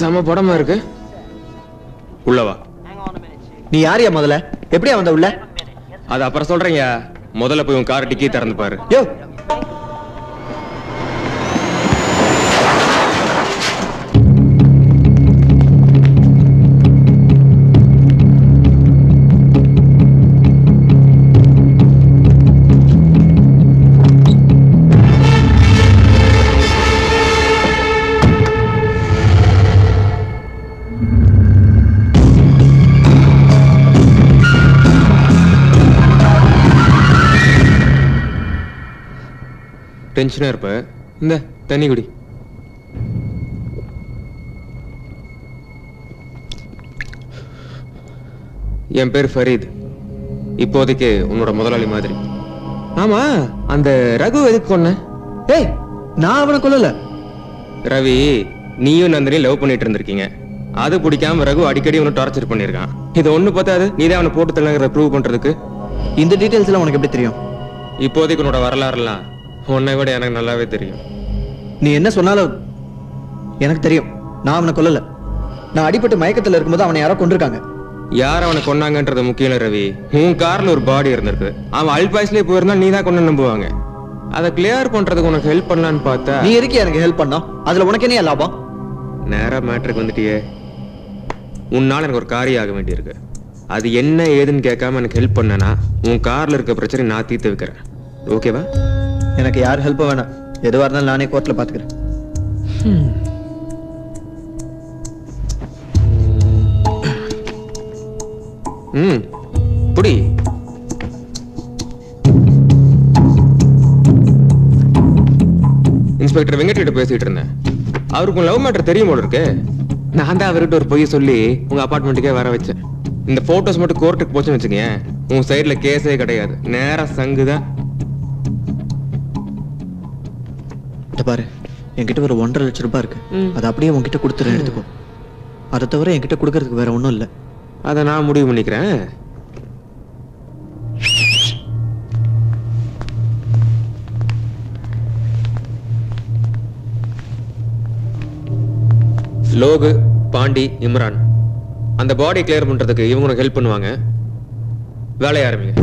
செம படமா இருக்கு. உள்ளவா. நீ யாரியா முதல்ல? எப்படியா வந்த உள்ள? அது அப்புறம் சொல்றீங்க. முதல்ல போய் உன் கார் டிக்கி திறந்து பாரு. யோ டென்ஷனா இருப்ப. இந்த தண்ணி குடி. என் பேர் ஃபரீத். இப்போதைக்கு உன்னோட முதலாளி மாதிரி. ஆமா, அந்த ரகு எதுக்கு கொன்ன? ஏய், நான் அவனை கொல்லல. ரவி, நீயும் நந்தினியும் லவ் பண்ணிட்டு இருந்திருக்கீங்க. அது பிடிக்காம ரகு அடிக்கடி உன்னை டார்ச்சர் பண்ணிருக்கான். இது ஒண்ணு பார்த்தாது நீதான் அவனை போட்டு தள்ளுங்கிறத ப்ரூவ் பண்றதுக்கு. இந்த டீடைல்ஸ் எல்லாம் உனக்கு எப்படி தெரியும்? இப்போதைக்கு உன்னோட வரலாறுலாம் உன்னை விட எனக்கு நல்லாவே தெரியும். நீ என்ன சொன்னாலும் எனக்கு தெரியும். நான் அவனை கொல்லல. நான் அடிபட்டு மயக்கத்துல இருக்கும்போது அவனை யாரோ கொண்டிருக்காங்க. யார் அவனை கொன்னாங்கன்றது முக்கியம் இல்ல ரவி. உன் கார்ல ஒரு பாடி இருந்திருக்கு. அவன் அல்பாய்ஸ்லயே போயிருந்தா நீ தான் கொண்டு நம்புவாங்க. அதை கிளியர் பண்றதுக்கு உனக்கு ஹெல்ப் பண்ணலான்னு பார்த்தா நீ எதுக்கு எனக்கு ஹெல்ப் பண்ணா? அதுல உனக்கு என்ன லாபம்? நேரா மேட்ருக்கு வந்துட்டியே. உன்னால எனக்கு ஒரு காரியம் ஆக வேண்டியிருக்கு. அது என்ன ஏதுன்னு கேட்காம எனக்கு ஹெல்ப் பண்ணனா உன் கார்ல இருக்க பிரச்சனை நான் தீர்த்து வைக்கிறேன். ஓகேவா? எனக்கு யார் ஹெல்ப் வேணாம். எதுவா இருந்தாலும் நானே கோர்ட்ல பாத்துக்கிறேன். புடி. இன்ஸ்பெக்டர் வெங்கட் பேசிட்டு இருந்தேன். அவருக்கு லவ் மேட்டர் தெரியும் போல இருக்கு. நான் தான் அவர்கிட்ட ஒரு பொய் சொல்லி உங்க அபார்ட்மெண்ட்டுக்கே வர வச்சேன். இந்த போட்டோஸ் மட்டும் கோர்ட்டுக்கு போச்சுன்னு வச்சுக்கங்க, உங்க சைட்ல கேஸே கிடையாது. நேரா சங்குதான். பாரு, என்கிட்ட ஒரு 1.5 லட்சம் ரூபாய் இருக்கு. அது அப்படியே உன்கிட்ட கொடுத்துறேன், எடுத்துக்கோ. அதை தவிர என்கிட்ட கொடுக்கறதுக்கு வேற ஒன்றும் இல்லை. அதை நான் முடிவு பண்ணிக்கிறேன். லோகு, பாண்டி, இம்ரான் அந்த பாடி கிளியர் பண்றதுக்கு இவங்க உனக்கு ஹெல்ப் பண்ணுவாங்க. வேலைய ஆரம்பிங்க.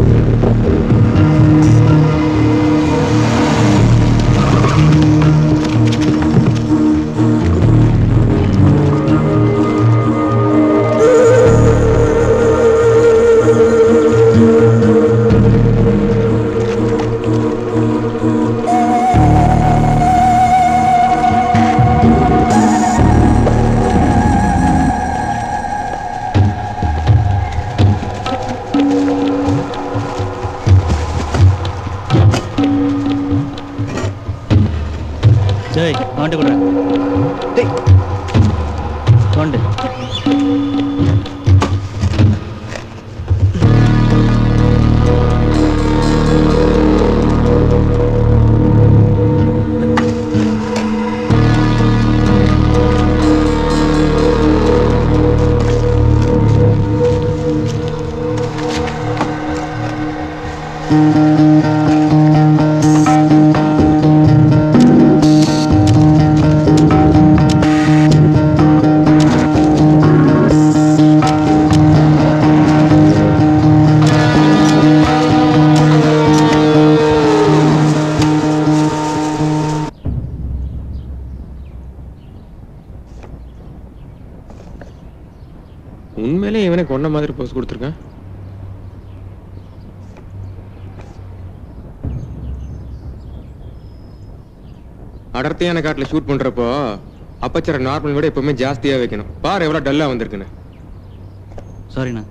உண்மையிலே இவனை கொன்ன மாதிரி போஸ் கொடுத்துருக்கான். அடர்த்தியான காட்டுல ஷூட் பண்றப்போ அப்பச்சர நார்மல் விட எப்பவுமே ஜாஸ்தியா வைக்கணும். பாரு எவ்வளவு டல்லா வந்திருக்குன்னு. சாரிண்ணா.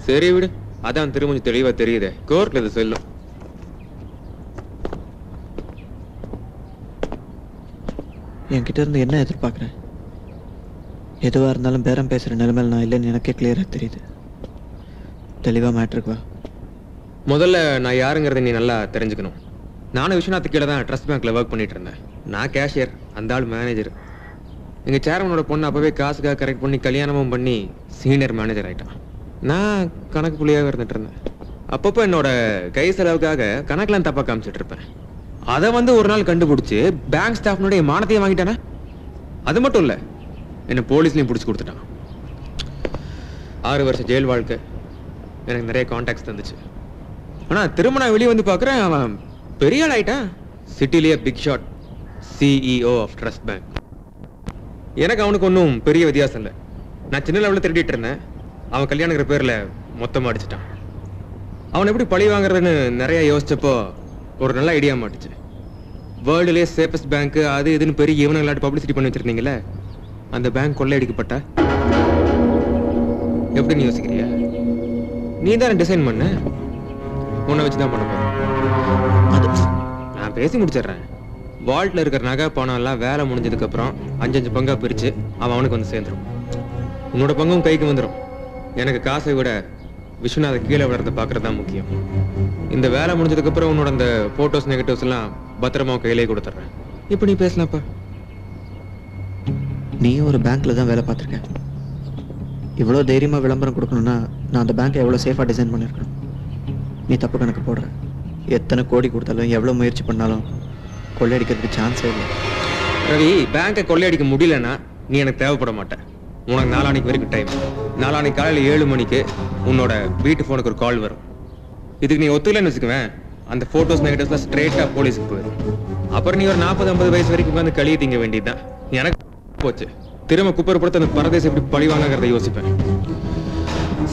சரி விடு, அதான் திரும்ப தெளிவா தெரியுதே. கோர்ட்ல இது செல்லும். என்கிட்ட இருந்து என்ன எதிர்பார்க்குறேன்? எதுவா இருந்தாலும் பேரம் பேசுற நிலைமையில நான் இல்லைன்னு எனக்கே கிளியரா தெரியுது. தெளிவா மேட்ருக்கு வா. முதல்ல நான் யாருங்கிறத நீ நல்லா தெரிஞ்சுக்கணும். நானும் விஸ்வநாத் கீழே தான் ட்ரஸ்ட் பேங்க்ல ஒர்க் பண்ணிட்டு இருந்தேன். நான் கேஷியர், அந்த ஆள் மேனேஜர். எங்க சேர்மனோட பொண்ணு அப்பவே காசுக்காக கரெக்ட் பண்ணி கல்யாணமும் பண்ணி சீனியர் மேனேஜர் ஆயிட்டான். நான் கணக்கு புள்ளியாக இருந்துட்டு இருந்தேன். அப்பப்போ என்னோட கை செலவுக்காக கணக்கெல்லாம் தப்பா காமிச்சிட்டு இருப்பேன். அதை ஒரு நாள் கண்டுபிடிச்சு பேங்க் ஸ்டாஃப்னுடைய மானத்தையும் வாங்கிட்டானே. அது மட்டும் இல்ல, என்னை போலீஸ்லையும் பிடிச்சி கொடுத்துட்டான். 6 வருஷம் ஜெயில் வாழ்க்கை. எனக்கு நிறைய கான்டாக்ட்ஸ் தந்துச்சு. ஆனால் திரும்ப நான் வெளியே வந்து பார்க்குறேன், அவன் பெரிய ஆள் ஆயிட்டான். சிட்டிலேயே big shot, CEO of trust bank. எனக்கு அவனுக்கு ஒன்றும் பெரிய வித்தியாசம் இல்லை. நான் சின்ன லெவலில் திருடிட்டு இருந்தேன், அவன் கல்யாணங்கிற பேரில் மொத்தமாக அடிச்சிட்டான். அவன் எப்படி பழி வாங்குறதுன்னு நிறைய யோசிச்சப்போ ஒரு நல்ல ஐடியா மாட்டுச்சு. வேர்ல்டுலேயே சேஃபஸ்ட் பேங்க் அது இதுன்னு பெரிய இவனுங்களாட்டு பப்ளிசிட்டி பண்ணி வச்சிருந்தீங்களே, அந்த பேங்க் கொள்ளையடிக்கப்பட்ட எப்படின்னு யோசிக்கிறியா? நீ தான் டிசைன் பண்ண, உன்னை வச்சு தான் பண்ண போறேன். நான் பேசி முடிச்சிடுறேன். வால்ட்ல இருக்கிற நகை பணம் எல்லாம் வேலை முடிஞ்சதுக்கு அப்புறம் 5-5 பங்கா பிரிச்சு அவனுக்கு வந்து சேர்ந்துடும். உன்னோட பங்கும் கைக்கு வந்துடும். எனக்கு காசை விட விஸ்வநாத கீழே விடுறத பார்க்கறது தான் முக்கியம். இந்த வேலை முடிஞ்சதுக்கு அப்புறம் உன்னோட அந்த போட்டோஸ் நெகட்டிவ்ஸ் எல்லாம் பத்திரமா கையிலே கொடுத்துட்றேன். இப்போ நீ பேசலாம்ப்பா. நீயும் ஒரு பேங்க்கில் தான் வேலை பார்த்துருக்கேன். இவ்வளோ தைரியமாக விளம்பரம் கொடுக்கணுன்னா நான் அந்த பேங்க்கை எவ்வளோ சேஃபாக டிசைன் பண்ணியிருக்கணும். நீ தப்பு கணக்கு போடுற. எத்தனை கோடி கொடுத்தாலும் எவ்வளோ முயற்சி பண்ணாலும் கொள்ளையடிக்கிறதுக்கு சான்ஸே இல்லை. ரவி, பேங்கை கொள்ளையடிக்க முடியலன்னா நீ எனக்கு தேவைப்பட மாட்டேன். உனக்கு நாளானைக்கு வரைக்கும் டைம். நாளானைக்கு காலையில் 7 மணிக்கு உன்னோட வீட்டு ஃபோனுக்கு ஒரு கால் வரும். இதுக்கு நீ ஒத்துக்கலன்னு வச்சுக்குவேன், அந்த ஃபோட்டோஸ் நெகட்டிவ்ஸ்லாம் ஸ்ட்ரெயிட்டாக போலீஸுக்கு போயிடும். அப்புறம் நீ ஒரு 40-50 வயசு வரைக்கும் உட்காந்து களிய திங்க வேண்டியதுதான். எனக்கு போச்சு. திரும்ப குப்பர் படுத்த அந்த பரதேசம் எப்படி பழி வாங்கிறத யோசிப்பேன்.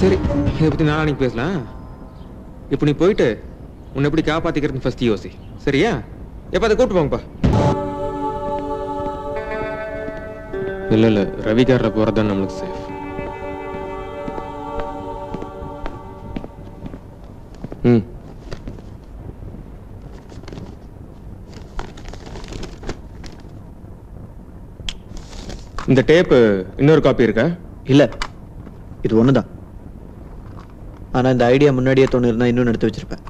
சரி, இதை பற்றி நாளானைக்கு பேசலாம். இப்போ நீ போயிட்டு உன்னை எப்படி காப்பாற்றிக்கிறதுன்னு ஃபர்ஸ்ட் யோசி, சரியா? எப்போ அதை கூப்பிட்டு போங்கப்பா. இல்லை ரவிகாரில் போகிறது தான் நம்மளுக்கு சேஃப். இந்த டேப்பு இன்னொரு காப்பி இருக்கா? இல்லை, இது ஒன்று தான். ஆனால் இந்த ஐடியா முன்னாடியே தோணுருந்தா இன்னும் எடுத்து வச்சிருப்பேன்.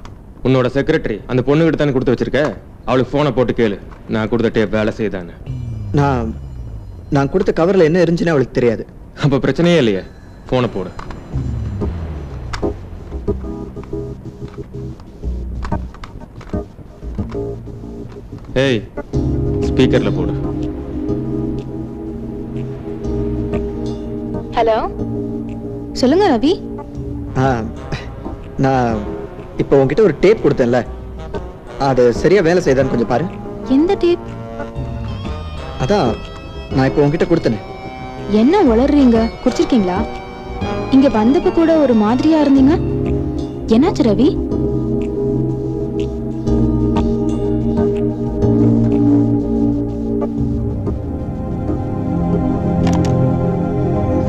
உன்னோட செக்ரட்டரி அந்த பொண்ணுகிட்ட தானே கொடுத்து வச்சிருக்க. அவளுக்கு ஃபோனை போட்டு கேளு, நான் கொடுத்த டேப் வேலை செய்தானே. நான் கொடுத்த கவரில் என்ன இருந்துச்சுன்னு அவளுக்கு தெரியாது. அப்போ பிரச்சனையே இல்லையே, ஃபோனை போடு. ஏய், ஸ்பீக்கர்ல போடு. ஹலோ, சொல்லுங்க ரவி. நான் இப்போ உங்ககிட்ட ஒரு டேப் கொடுத்தேன்ல, அது சரியா வேலை செய்தான்னு கொஞ்சம் பாரு. எந்த டேப்? அதான் நான் இப்போ உங்ககிட்ட கொடுத்தேனே. என்ன உளறீங்க? குடிச்சிருக்கீங்களா? இங்க வந்தப்ப கூட ஒரு மாதிரியா இருந்தீங்க. என்னாச்சு ரவி?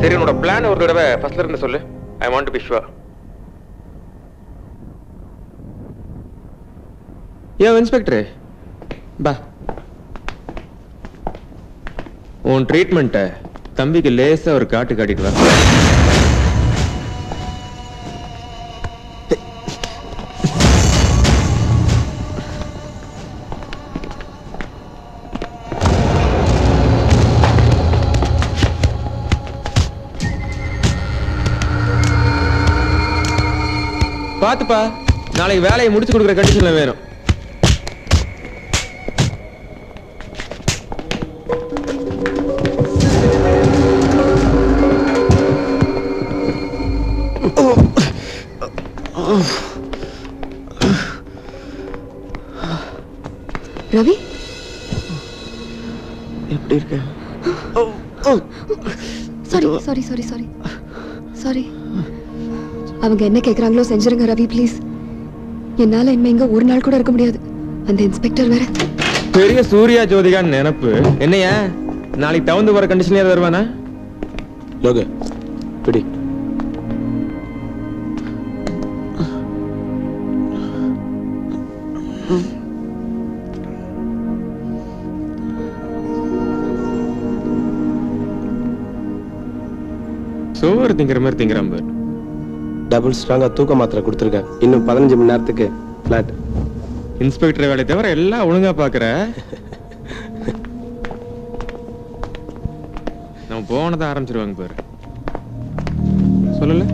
சரி, உன்னோட பிளான் ஒரு தடவை ஃபர்ஸ்ட்ல இருந்து சொல்லு. I want to be sure. Yo inspector, பா. உன் ட்ரீட்மெண்ட்டை தம்பிக்கு லேசா ஒரு காட்டு காட்டிட்டு வா. பாத்துப்பா, நாளைக்கு வேலையை முடிச்சு கொடுக்குற கண்டிஷன்ல வேணும். ரவி, எப்படி இருக்க? Sorry sorry sorry sorry sorry. அவங்க என்ன கேக்குறாங்களோ செஞ்சிருங்க ரவி, ப்ளீஸ். என்னால இனிமே இங்க ஒரு நாள் கூட இருக்க முடியாது. அந்த இன்ஸ்பெக்டர் வேற பெரிய சூர்யா ஜோதிகான்னு நினைப்பு. என்னையா நாளைக்கு தகுந்து வர கண்டிஷன் ஏதாவது வருவானா? லோக பிடி. சோறு திங்கிற மாதிரி திங்கிறான் பாரு. டபுள் ஸ்ட்ராங்கா தூக்க மாத்திரை கொடுத்துருக்கேன். இன்னும் 15 மணி நேரத்துக்கு ஃபிளாட். இன்ஸ்பெக்டர் வேலை தவிர எல்லாம் ஒழுங்கா பாக்குற. நம்ம போனதை ஆரம்பிச்சிருவாங்க பாரு. சொல்லல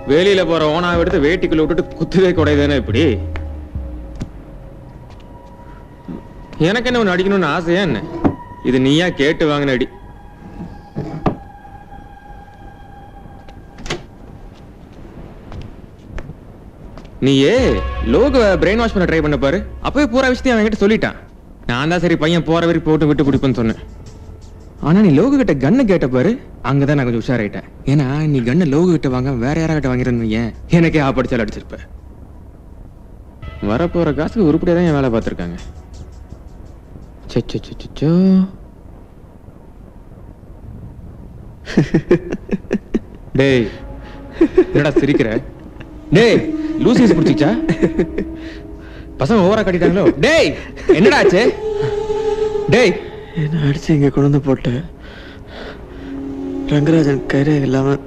வேலியில போற ஓனாவை எடுத்து வேட்டிக்குள்ள விட்டுட்டு குத்துவே கூடாதுதானே இப்படி? எனக்கு என்ன ஒன்று அடிக்கணும்னு ஆசையா என்ன? இது நீயா கேட்டு வாங்கின அடி. நீயே லோக பிரெயின் வாஷ் பண்ண ட்ரை பண்ண பாரு. அப்பவே பூரா விஷயத்தையும் அவன் கிட்ட சொல்லிட்டான். நான் தான் சரி பையன் போற வரைக்கும் போட்டு விட்டு குடிப்பேன்னு சொன்னேன். ஆனா நீ லோகு கிட்ட கண்ணு கேட்ட பாரு, அங்கதான் நான் கொஞ்சம் உஷாராயிட்டேன். ஏன்னா நீ கண்ணை லோகு கிட்ட வாங்க வேற யாராகிட்ட வாங்கிருந்தீங்க எனக்கே ஆப்படிச்சாலும் அடிச்சிருப்ப. வரப்போற காசுக்கு உருப்படியா தான் என் வேலை பார்த்துருக்காங்க. சச்சோ டேய் என்னடா சிரிக்கிற? டேய் லூசிஸ் பிடிச்சிச்சா? பசங்க ஓவரா கட்டிட்டாங்களோ? டேய் என்னடா ஆச்சு? டேய் என்ன அடிச்சு இங்கே கொண்டு வந்து போட்டு ரங்கராஜன் கைரே இல்லாம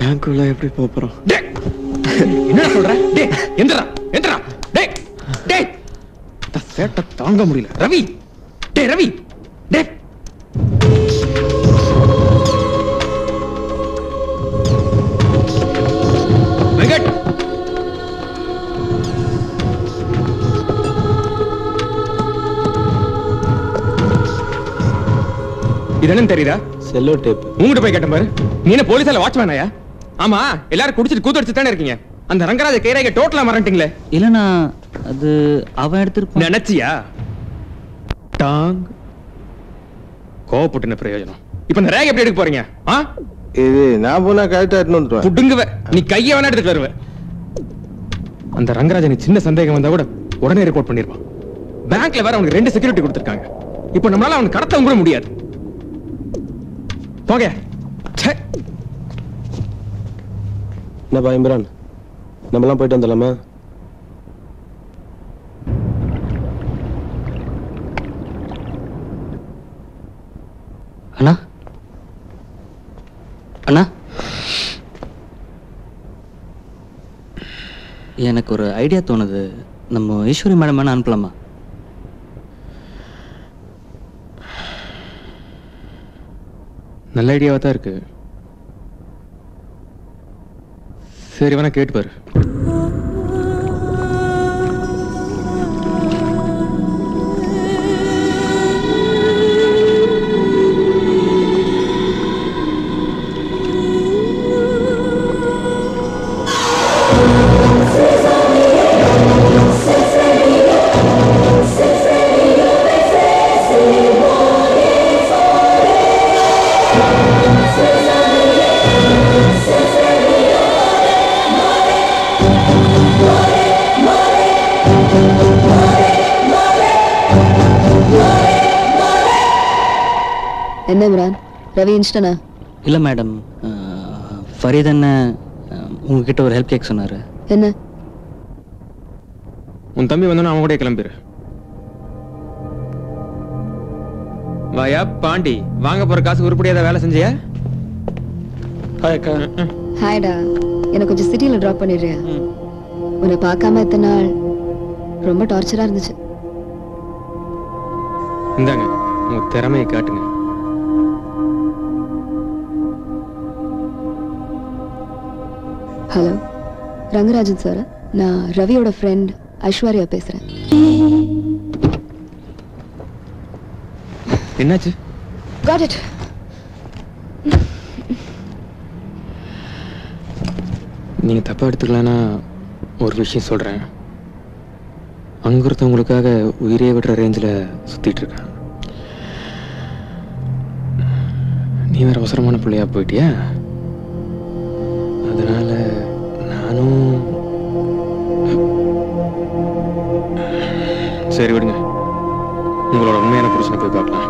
பேங்க்குள்ள எப்படி போறோம்? என்ன சொல்ற? டேய் எந்திரா எந்திரா. டேய் டேய் சேட்ட தாங்க முடியல. ரவி டேய் ரவி டேய் வெங்கட் இதென்னு தெரியுதா? Cello tape. உங்ககிட்ட போய் கேட்டேன் பாரு. நீ என்ன போலீஸால வாட்ச்மேனாயா? ஆமா எல்லாரும் குடிச்சிட்டு கூத்தடிச்சு தானே இருக்கீங்க. அந்த ரங்கராஜ கைராக டோட்டலா மறந்துட்டீங்களே. இல்லனா அது அவன் எடுத்துட்டு நினைச்சியா? டாங் கோவப்பட்டு பிரயோஜனம். இப்ப இந்த ரேக் எப்படி எடுக்க போறீங்க? இது நான் போனா கரெக்டா எடுத்து வந்துடுவேன். புடுங்குவ. நீ கையை வேணா எடுத்துட்டு வருவ. அந்த ரங்கராஜன் சின்ன சந்தேகம் வந்தா கூட உடனே ரிப்போர்ட் பண்ணிருப்பான். பேங்க்ல வேற அவனுக்கு 2 செக்யூரிட்டி கொடுத்திருக்காங்க. இப்ப நம்மளால அவனுக்கு கடத்தவும் கூட முடியாது. போங்க. என்னப்பா இம்ரான், நம்மலாம் போயிட்டு வந்துடலாமா? அண்ணா அண்ணா எனக்கு ஒரு ஐடியா தோணுது. நம்ம ஈஸ்வரி மேடம் வேணா அனுப்பலாமா? நல்ல ஐடியாவா தான் இருக்கு. சரி வேணா கேட்டு பாரு. என்ன இம்ரான், ரவி இன்ஸ்டனா? இல்லை மேடம், ஃபரீத் அண்ணன் உங்ககிட்ட ஒரு ஹெல்ப் கேட்க சொன்னார். என்ன? உன் தம்பி வந்தோன்னு அவன் கூட கிளம்பிரு. வாயா பாண்டி, வாங்க போற காசு உருப்படியா வேலை செஞ்சியா? ஹாய் அக்கா. ஹாய்டா. எனக்கு கொஞ்சம் சிட்டியில் ட்ராப் பண்ணிடுறியா? உன்னை பார்க்காம எத்தனை நாள் ரொம்ப டார்ச்சரா இருந்துச்சு. இந்தாங்க உங்க திறமையை காட்டுங்க. ஹலோ ரங்கராஜன் சார், நான் ரவியோட ஃப்ரெண்ட் ஐஸ்வர்யா பேசுறேன். என்னாச்சு? Got it. நீங்க தப்பா எடுத்துக்கலாம்னா ஒரு விஷயம் சொல்றேன். அங்க ஒருத்தவங்களுக்காக உயிரே விடுற ரேஞ்சில் சுத்திட்டு இருக்கான். நீ வேற அவசரமான பிள்ளையா போயிட்டியா? அதனால நானும் சரி விடுங்க, உங்களோட உண்மையான புருஷனை போய் பார்க்கலாம்.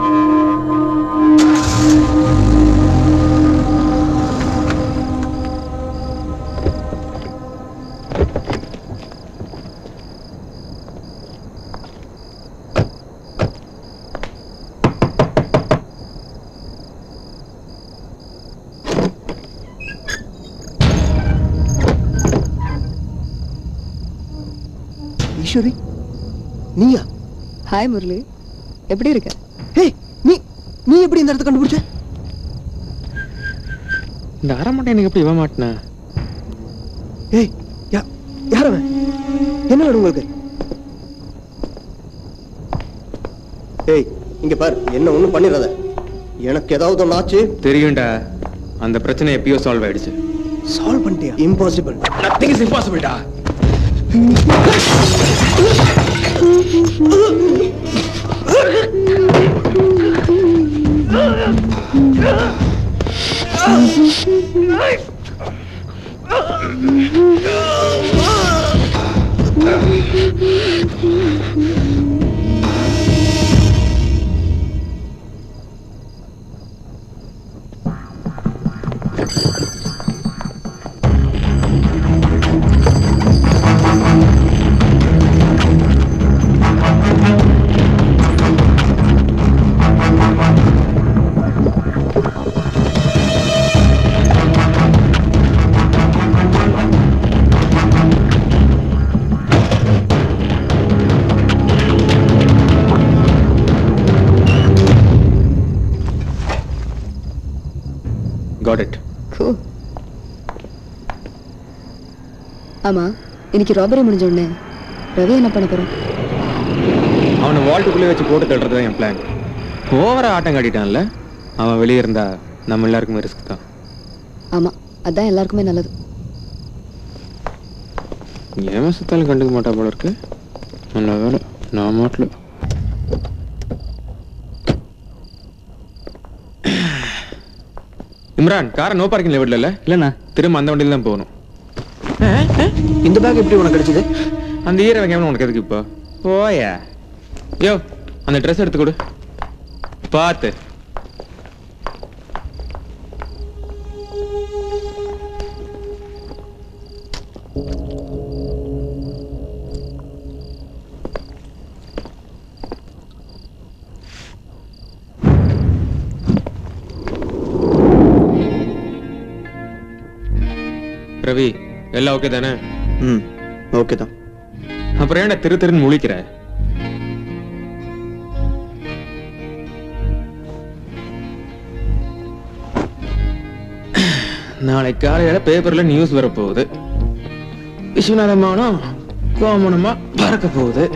ஈஸ்வரி, நீயா? ஹாய் முரளி, எப்படி இருக்க? ஹே, நீ எப்படி இந்த இடத்த கண்டுபிடிச்ச? இந்த அரைமட்டை எனக்கு எப்படி இவன் மாட்டினா? ஏய் யார் அவன்? என்ன வேணும் உங்களுக்கு? ஏய் இங்க பாரு, என்ன ஒண்ணும் பண்ணிடாத. எனக்கு ஏதாவது ஒன்று ஆச்சு தெரியும்டா. அந்த பிரச்சனை எப்பயோ சால்வ் ஆயிடுச்சு. சால்வ் பண்ணிட்டியா? இம்பாசிபிள். நத்திங் இஸ் இம்பாசிபிள்டா. Got it. Cool. ஆமா, இன்னைக்கு ராபரி முடிஞ்ச உடனே ரவி என்ன பண்ண போறோம்? அவனை வால்ட்டுக்குள்ளே வச்சு போட்டு தள்ளுறது தான் என் பிளான். ஓவரா ஆட்டம் காட்டிட்டான்ல, அவன் வெளியே இருந்தா நம்ம எல்லாருக்குமே ரிஸ்க் தான். ஆமா, அதான் எல்லாருக்குமே நல்லது. ஏன் சுத்தாலும் கண்டுக்க மாட்டா போல இருக்கு. நல்ல வேலை நான் மாட்டல. இம்ரான், காரை நோ பார்க்கிங்ல விடல? இல்லைண்ணா. திரும்ப அந்த வண்டியில் தான் போகணும். இந்த பேக் எப்படி உனக்கு கிடைச்சது? அந்த ஈர வெங்காயம் உனக்கு எதுக்கு இப்போ? போயா யோ, அந்த ட்ரெஸ் எடுத்து கொடு. பார்த்து ரவி, எல்லாம் ஓகே தானே? ஓகே தான். அப்புறம் ஏன்டா திரு திருன்னு முழிக்கிற? நாளை காலையில பேப்பர்ல நியூஸ் வரப்போகுது. விஸ்வநாத மானம் கோமணமா பறக்க போகுது.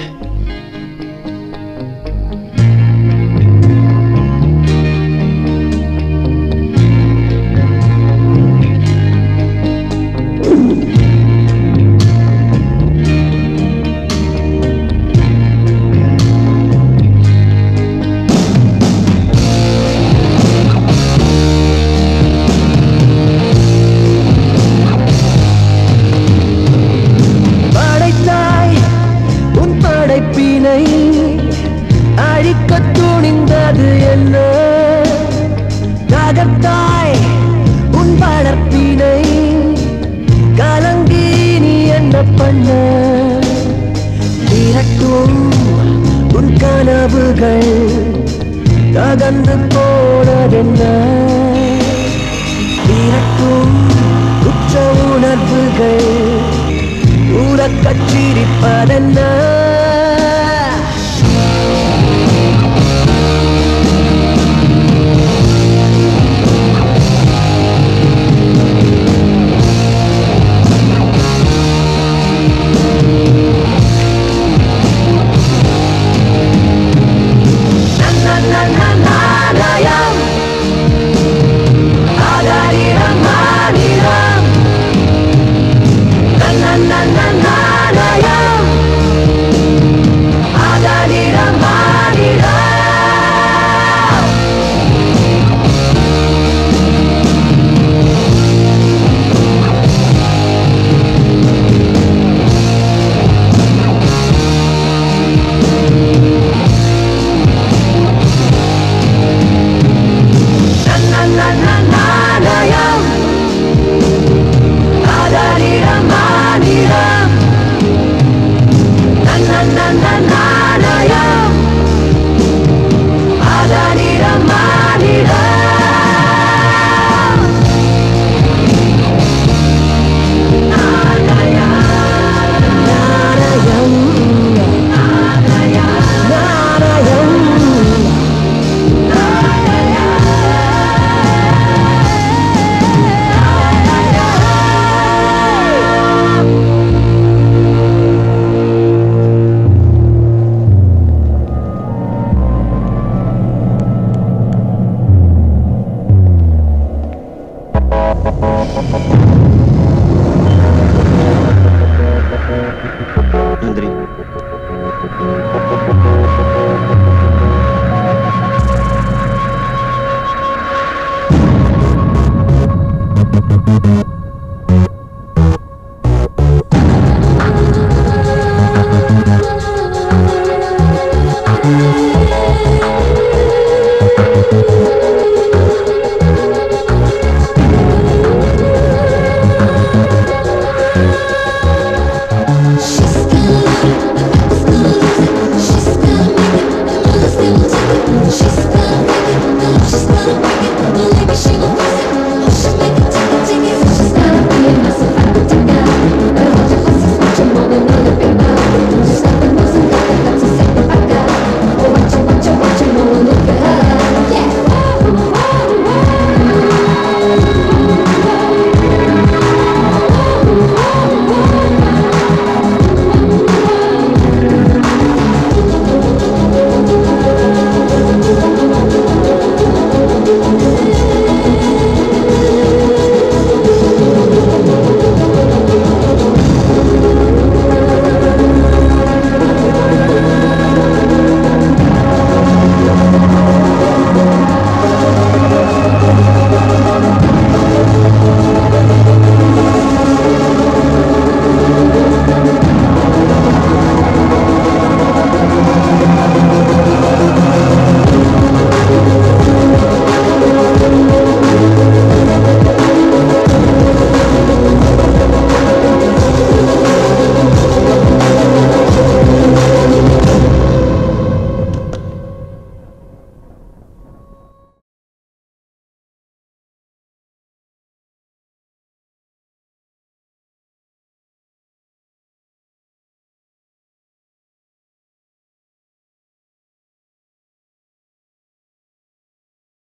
தகந்து போனதென்ன திரட்டும் உச்ச உணர்வுகள் உறக்கச்சிரிப்பதென்ன na na na na na na